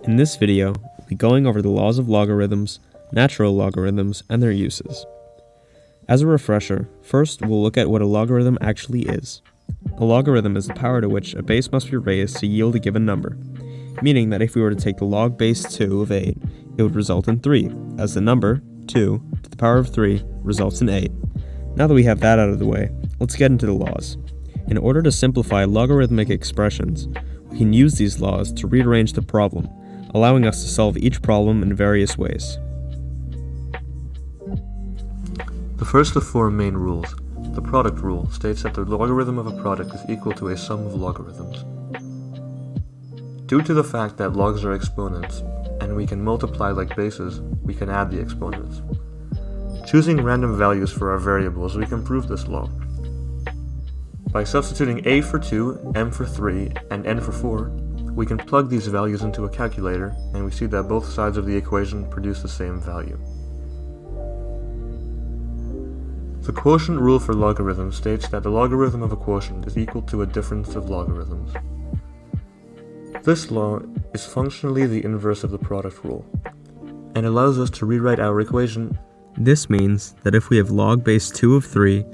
In this video, we'll be going over the laws of logarithms, natural logarithms, and their uses. As a refresher, first we'll look at what a logarithm actually is. A logarithm is the power to which a base must be raised to yield a given number, meaning that if we were to take the log base 2 of 8, it would result in 3, as the number, 2, to the power of 3, results in 8. Now that we have that out of the way, let's get into the laws. In order to simplify logarithmic expressions, we can use these laws to rearrange the problem, allowing us to solve each problem in various ways. The first of four main rules, the product rule, states that the logarithm of a product is equal to a sum of logarithms. Due to the fact that logs are exponents, and we can multiply like bases, we can add the exponents. Choosing random values for our variables, we can prove this law. By substituting a for 2, m for 3, and n for 4, we can plug these values into a calculator, and we see that both sides of the equation produce the same value. The quotient rule for logarithms states that the logarithm of a quotient is equal to a difference of logarithms. This law is functionally the inverse of the product rule, and allows us to rewrite our equation. This means that if we have log base 2 of 3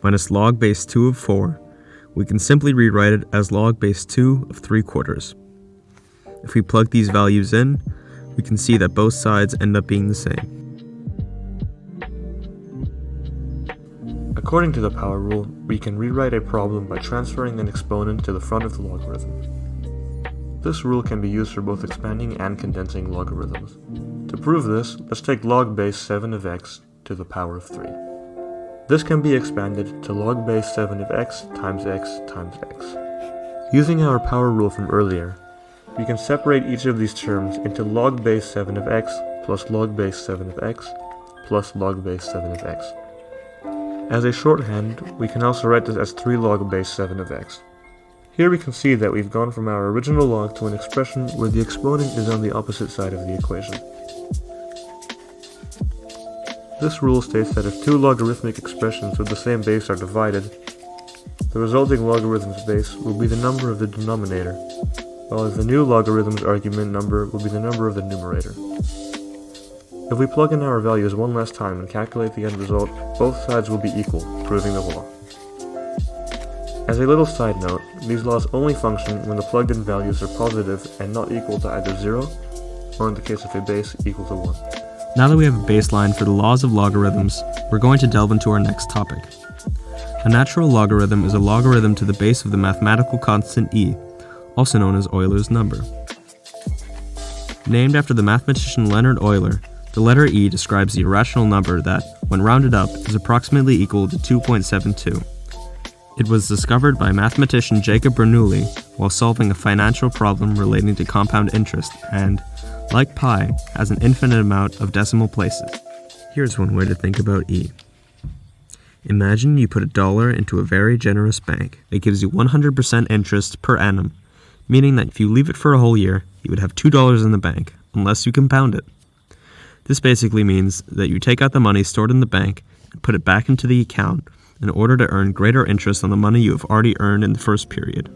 minus log base 2 of 4, we can simply rewrite it as log base 2 of 3/4. If we plug these values in, we can see that both sides end up being the same. According to the power rule, we can rewrite a problem by transferring an exponent to the front of the logarithm. This rule can be used for both expanding and condensing logarithms. To prove this, let's take log base 7 of x to the power of 3. This can be expanded to log base 7 of x times x times x. Using our power rule from earlier, we can separate each of these terms into log base 7 of x plus log base 7 of x plus log base 7 of x. As a shorthand, we can also write this as 3 log base 7 of x. Here we can see that we've gone from our original log to an expression where the exponent is on the opposite side of the equation. This rule states that if two logarithmic expressions with the same base are divided, the resulting logarithm's base will be the number of the denominator, while the new logarithm's argument number will be the number of the numerator. If we plug in our values one last time and calculate the end result, both sides will be equal, proving the law. As a little side note, these laws only function when the plugged-in values are positive and not equal to either 0, or in the case of a base, equal to 1. Now that we have a baseline for the laws of logarithms, we're going to delve into our next topic. A natural logarithm is a logarithm to the base of the mathematical constant e, also known as Euler's number. Named after the mathematician Leonhard Euler, the letter e describes the irrational number that, when rounded up, is approximately equal to 2.72. It was discovered by mathematician Jacob Bernoulli while solving a financial problem relating to compound interest and, like pi, has an infinite amount of decimal places. Here's one way to think about e. Imagine you put $1 into a very generous bank that gives you 100% interest per annum, meaning that if you leave it for a whole year, you would have $2 in the bank, unless you compound it. This basically means that you take out the money stored in the bank and put it back into the account in order to earn greater interest on the money you have already earned in the first period.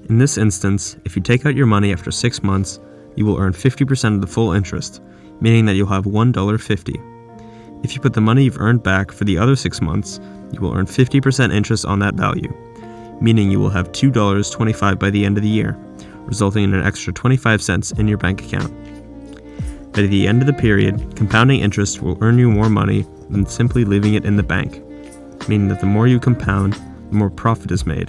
In this instance, if you take out your money after 6 months, you will earn 50% of the full interest, meaning that you'll have $1.50. If you put the money you've earned back for the other 6 months, you will earn 50% interest on that value, meaning you will have $2.25 by the end of the year, resulting in an extra 25 cents in your bank account. But at the end of the period, compounding interest will earn you more money than simply leaving it in the bank, meaning that the more you compound, the more profit is made.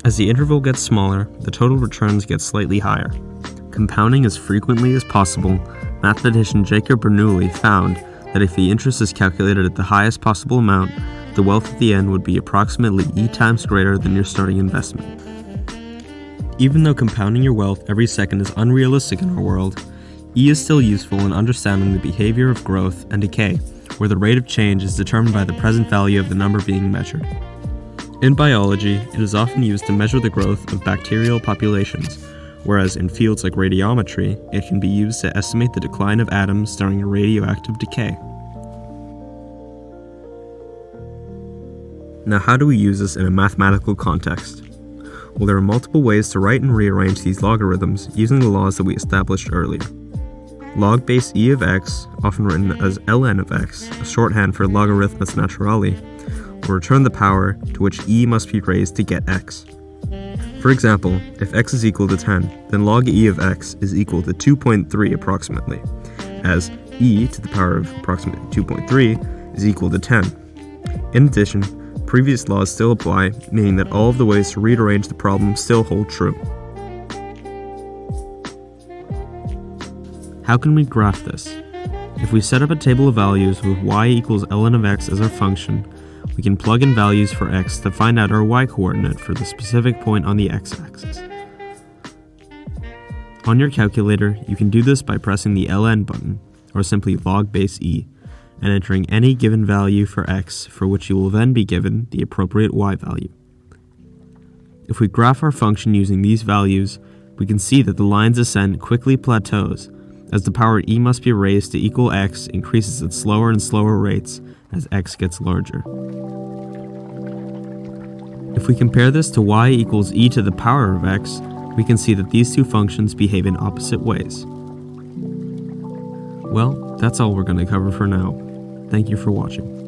As the interval gets smaller, the total returns get slightly higher. Compounding as frequently as possible, mathematician Jacob Bernoulli found that if the interest is calculated at the highest possible amount, the wealth at the end would be approximately e times greater than your starting investment. Even though compounding your wealth every second is unrealistic in our world, e is still useful in understanding the behavior of growth and decay, where the rate of change is determined by the present value of the number being measured. In biology, it is often used to measure the growth of bacterial populations, whereas in fields like radiometry, it can be used to estimate the decline of atoms during a radioactive decay. Now, how do we use this in a mathematical context? Well, there are multiple ways to write and rearrange these logarithms using the laws that we established earlier. Log base e of x, often written as ln of x, a shorthand for Logarithms naturale, will return the power to which e must be raised to get x. For example, if x is equal to 10, then log e of x is equal to 2.3 approximately, as e to the power of approximately 2.3 is equal to 10. In addition, previous laws still apply, meaning that all of the ways to rearrange the problem still hold true. How can we graph this? If we set up a table of values with y equals ln of x as our function, we can plug in values for x to find out our y-coordinate for the specific point on the x-axis. On your calculator, you can do this by pressing the ln button, or simply log base e, and entering any given value for x for which you will then be given the appropriate y value. If we graph our function using these values, we can see that the line's ascent quickly plateaus, as the power e must be raised to equal x increases at slower and slower rates as x gets larger. If we compare this to y equals e to the power of x, we can see that these two functions behave in opposite ways. Well, that's all we're going to cover for now. Thank you for watching.